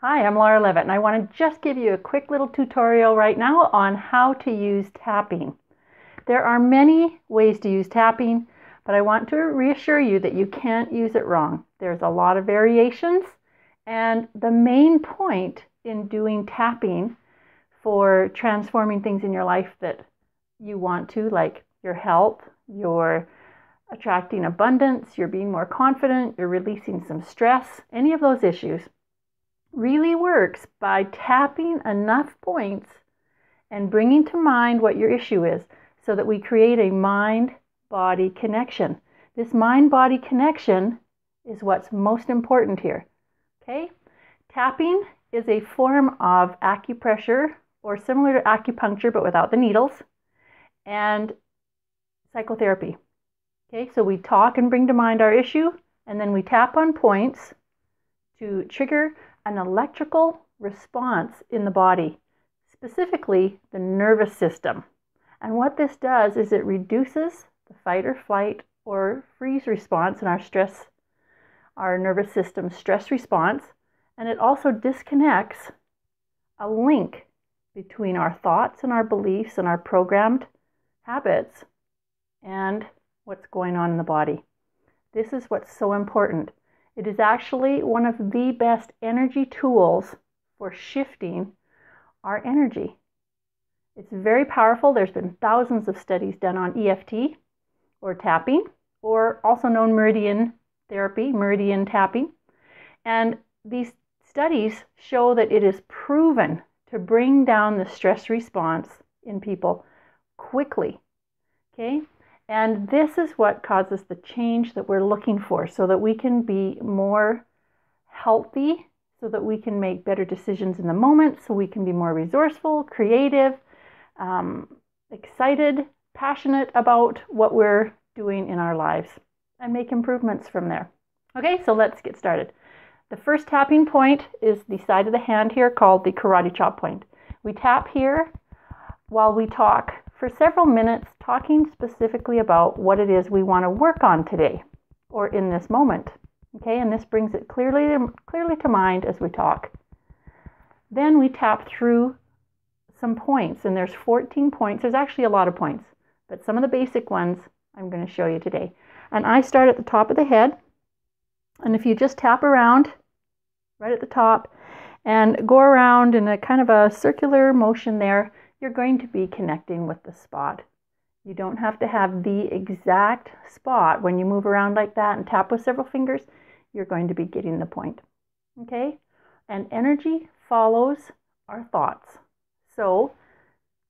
Hi, I'm Laura Levitt, and I want to just give you a quick little tutorial right now on how to use tapping. There are many ways to use tapping, but I want to reassure you that you can't use it wrong. There's a lot of variations, and the main point in doing tapping for transforming things in your life that you want to, like your health, your attracting abundance, you're being more confident, you're releasing some stress, any of those issues, really works by tapping enough points and bringing to mind what your issue is so that we create a mind-body connection. This mind-body connection is what's most important here. Okay? Tapping is a form of acupressure or similar to acupuncture but without the needles, and psychotherapy. Okay, so we talk and bring to mind our issue, and then we tap on points to trigger an electrical response in the body, specifically the nervous system. And what this does is it reduces the fight or flight or freeze response in our nervous system stress response, and it also disconnects a link between our thoughts and our beliefs and our programmed habits and what's going on in the body. This is what's so important. It is actually one of the best energy tools for shifting our energy. It's very powerful. There's been thousands of studies done on EFT or tapping, or also known meridian therapy, meridian tapping. And these studies show that it is proven to bring down the stress response in people quickly. Okay? And this is what causes the change that we're looking for so that we can be more healthy, so that we can make better decisions in the moment, so we can be more resourceful, creative, excited, passionate about what we're doing in our lives, and make improvements from there. Okay, so let's get started. The first tapping point is the side of the hand here called the karate chop point. We tap here while we talk for several minutes, talking specifically about what it is we want to work on today or in this moment. Okay, and this brings it clearly to mind as we talk. Then we tap through some points, and there's 14 points. There's actually a lot of points, but some of the basic ones I'm going to show you today. And I start at the top of the head, and if you just tap around right at the top and go around in a kind of a circular motion there, you're going to be connecting with the spot. You don't have to have the exact spot. When you move around like that and tap with several fingers, you're going to be getting the point. Okay? And energy follows our thoughts. So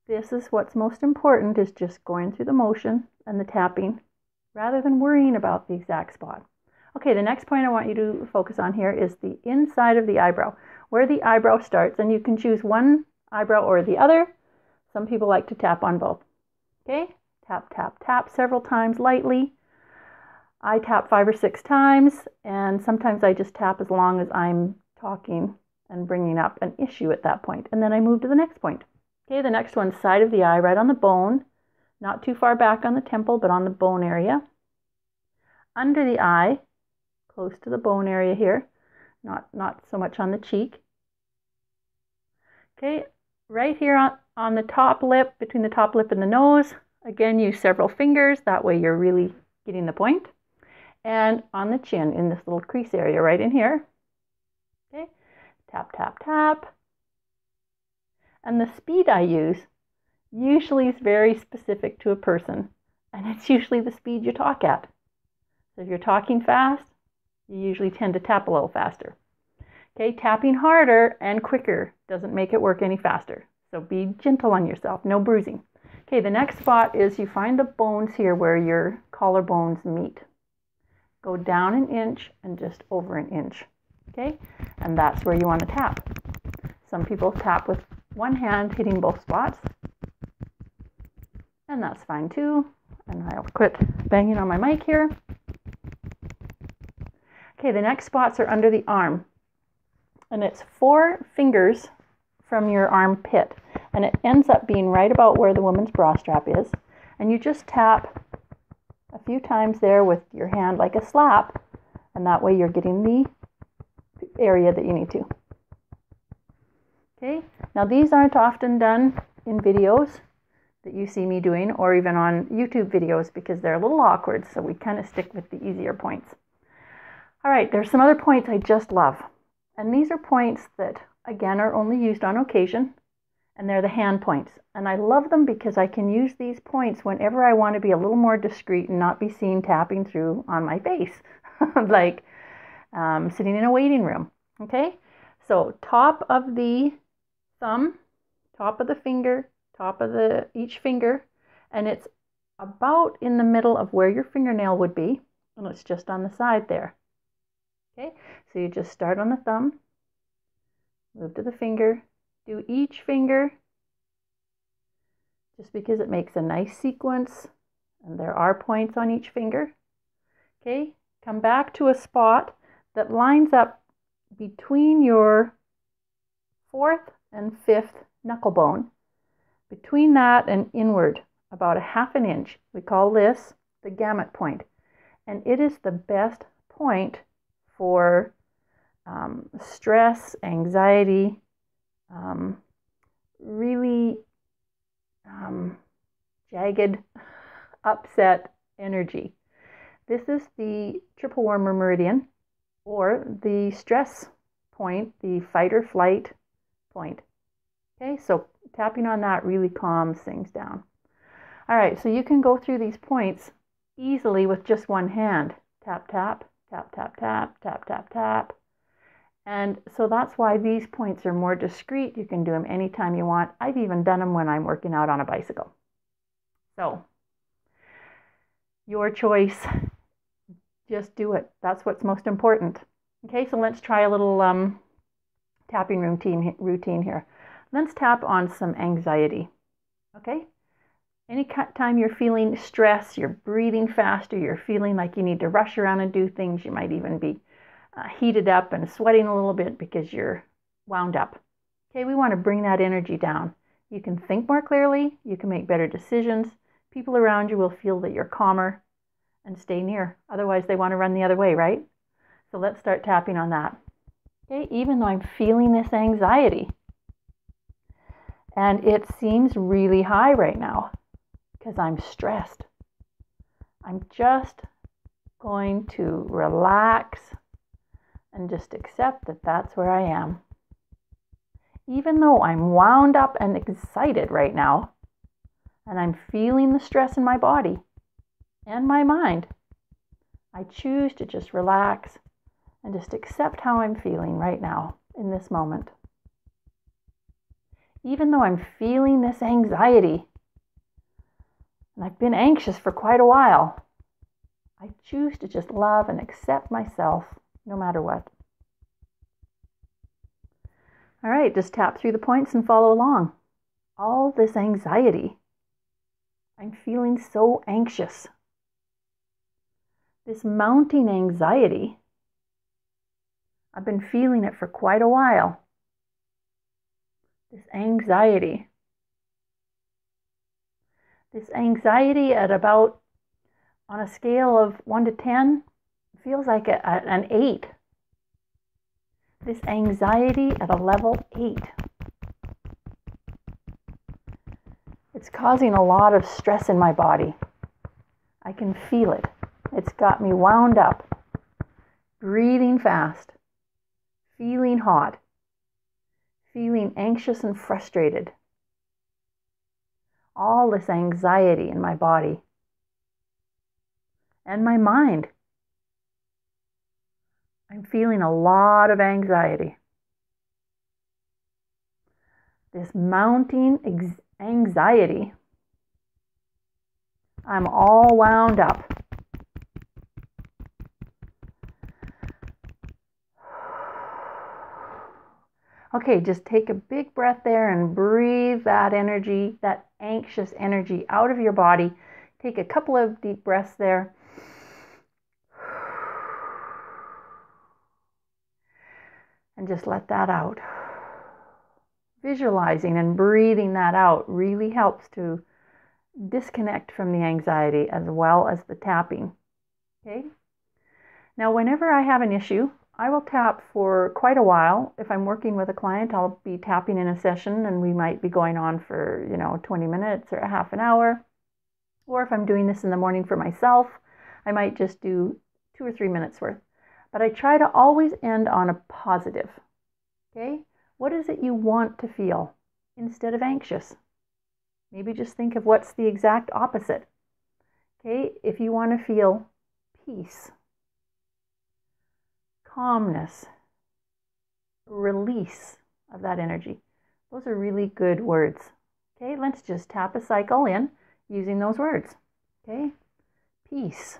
this is what's most important, is just going through the motion and the tapping rather than worrying about the exact spot. Okay, the next point I want you to focus on here is the inside of the eyebrow, where the eyebrow starts, and you can choose one eyebrow or the other. Some people like to tap on both. Okay, tap, tap, tap several times lightly. I tap 5 or 6 times, and sometimes I just tap as long as I'm talking and bringing up an issue at that point. And then I move to the next point. Okay, the next one's side of the eye, right on the bone, not too far back on the temple, but on the bone area. Under the eye, close to the bone area here, not so much on the cheek. Okay, right here on the top lip, between the top lip and the nose. Again, use several fingers. That way you're really getting the point. And on the chin, in this little crease area right in here. Okay, tap, tap, tap. And the speed I use usually is very specific to a person. And it's usually the speed you talk at. So if you're talking fast, you usually tend to tap a little faster. Okay, tapping harder and quicker doesn't make it work any faster. So be gentle on yourself, no bruising. Okay, the next spot is you find the bones here where your collarbones meet. Go down an inch and just over an inch. Okay, and that's where you want to tap. Some people tap with one hand hitting both spots, and that's fine too. And I'll quit banging on my mic here. Okay, the next spots are under the arm. And it's 4 fingers from your armpit. And it ends up being right about where the woman's bra strap is. And you just tap a few times there with your hand like a slap. And that way you're getting the area that you need to. Okay, now these aren't often done in videos that you see me doing, or even on YouTube videos, because they're a little awkward, so we kind of stick with the easier points. All right, there's some other points I just love. And these are points that, again, are only used on occasion, and they're the hand points. And I love them because I can use these points whenever I want to be a little more discreet and not be seen tapping through on my face, like sitting in a waiting room. Okay, so top of the thumb, top of the finger, top of each finger, and it's about in the middle of where your fingernail would be, and it's just on the side there. Okay, so you just start on the thumb, move to the finger, do each finger, just because it makes a nice sequence, and there are points on each finger. Okay, come back to a spot that lines up between your 4th and 5th knuckle bone, between that and inward, about a 1/2 inch. We call this the gamut point, and it is the best point for stress, anxiety, really jagged, upset energy. This is the triple warmer meridian, or the stress point, the fight or flight point. Okay, so tapping on that really calms things down. All right, so you can go through these points easily with just one hand. Tap, tap, tap, tap, tap, tap, tap, tap. And so that's why these points are more discreet. You can do them anytime you want. I've even done them when I'm working out on a bicycle. So, your choice. Just do it. That's what's most important. Okay, so let's try a little tapping routine here. Let's tap on some anxiety. Okay? Anytime you're feeling stress, you're breathing faster, you're feeling like you need to rush around and do things, you might even be heated up and sweating a little bit because you're wound up. Okay, we want to bring that energy down. You can think more clearly, you can make better decisions. People around you will feel that you're calmer and stay near. Otherwise, they want to run the other way, right? So let's start tapping on that. Okay, even though I'm feeling this anxiety, and it seems really high right now because I'm stressed, I'm just going to relax and just accept that that's where I am. Even though I'm wound up and excited right now, and I'm feeling the stress in my body and my mind, I choose to just relax and just accept how I'm feeling right now in this moment. Even though I'm feeling this anxiety, and I've been anxious for quite a while, I choose to just love and accept myself no matter what. All right, just tap through the points and follow along. All this anxiety. I'm feeling so anxious. This mounting anxiety, I've been feeling it for quite a while. This anxiety at about, on a scale of 1 to 10, feels like an 8. This anxiety at a level 8. It's causing a lot of stress in my body. I can feel it. It's got me wound up, breathing fast, feeling hot, feeling anxious and frustrated. All this anxiety in my body and my mind. I'm feeling a lot of anxiety. This mounting anxiety. I'm all wound up. Okay, just take a big breath there and breathe that energy, that anxious energy out of your body. Take a couple of deep breaths there. And just let that out. Visualizing and breathing that out really helps to disconnect from the anxiety as well as the tapping. Okay? Now, whenever I have an issue, I will tap for quite a while. If I'm working with a client, I'll be tapping in a session and we might be going on for, 20 minutes or a half an hour. Or if I'm doing this in the morning for myself, I might just do 2 or 3 minutes worth. But I try to always end on a positive. Okay? What is it you want to feel instead of anxious? Maybe just think of what's the exact opposite. Okay? If you want to feel peace, calmness, release of that energy. Those are really good words. Okay, let's just tap a cycle in using those words. Okay, peace.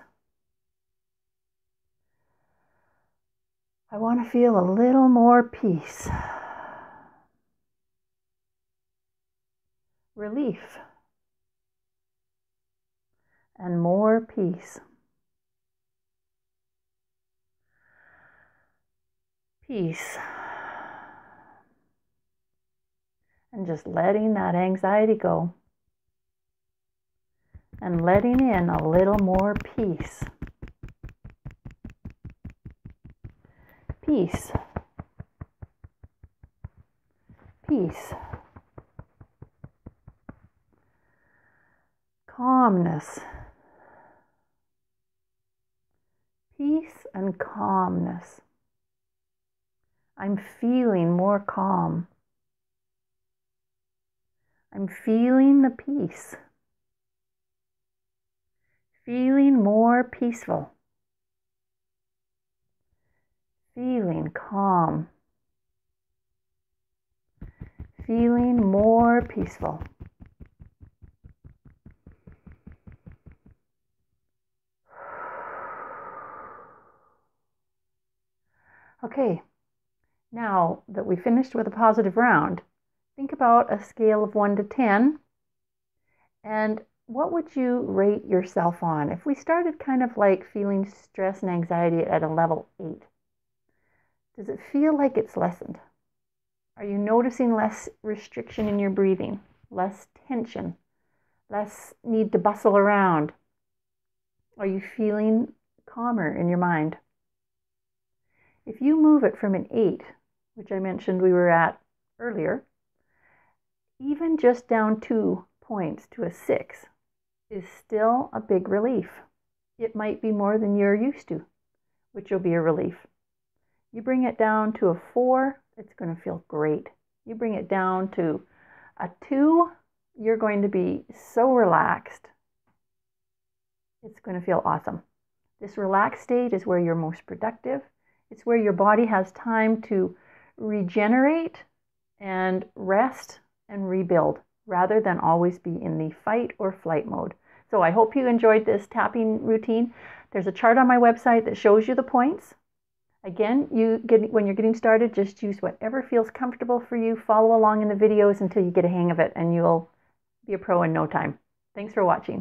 I want to feel a little more peace. Relief. And more peace. Peace. And just letting that anxiety go. And letting in a little more peace. Peace. Peace. Calmness. Peace and calmness. I'm feeling more calm. I'm feeling the peace. Feeling more peaceful. Feeling calm. Feeling more peaceful. Okay, now that we finished with a positive round, think about a scale of 1 to 10, and what would you rate yourself on? If we started kind of like feeling stress and anxiety at a level 8, does it feel like it's lessened? Are you noticing less restriction in your breathing, less tension, less need to bustle around? Are you feeling calmer in your mind? If you move it from an 8, which I mentioned we were at earlier, even just down 2 points to a 6 is still a big relief. It might be more than you're used to, which will be a relief. You bring it down to a 4, it's going to feel great. You bring it down to a 2, you're going to be so relaxed. It's going to feel awesome. This relaxed state is where you're most productive. It's where your body has time to regenerate and rest and rebuild rather than always be in the fight or flight mode. So I hope you enjoyed this tapping routine. There's a chart on my website that shows you the points. Again, when you're getting started, just use whatever feels comfortable for you. Follow along in the videos until you get a hang of it and you'll be a pro in no time. Thanks for watching.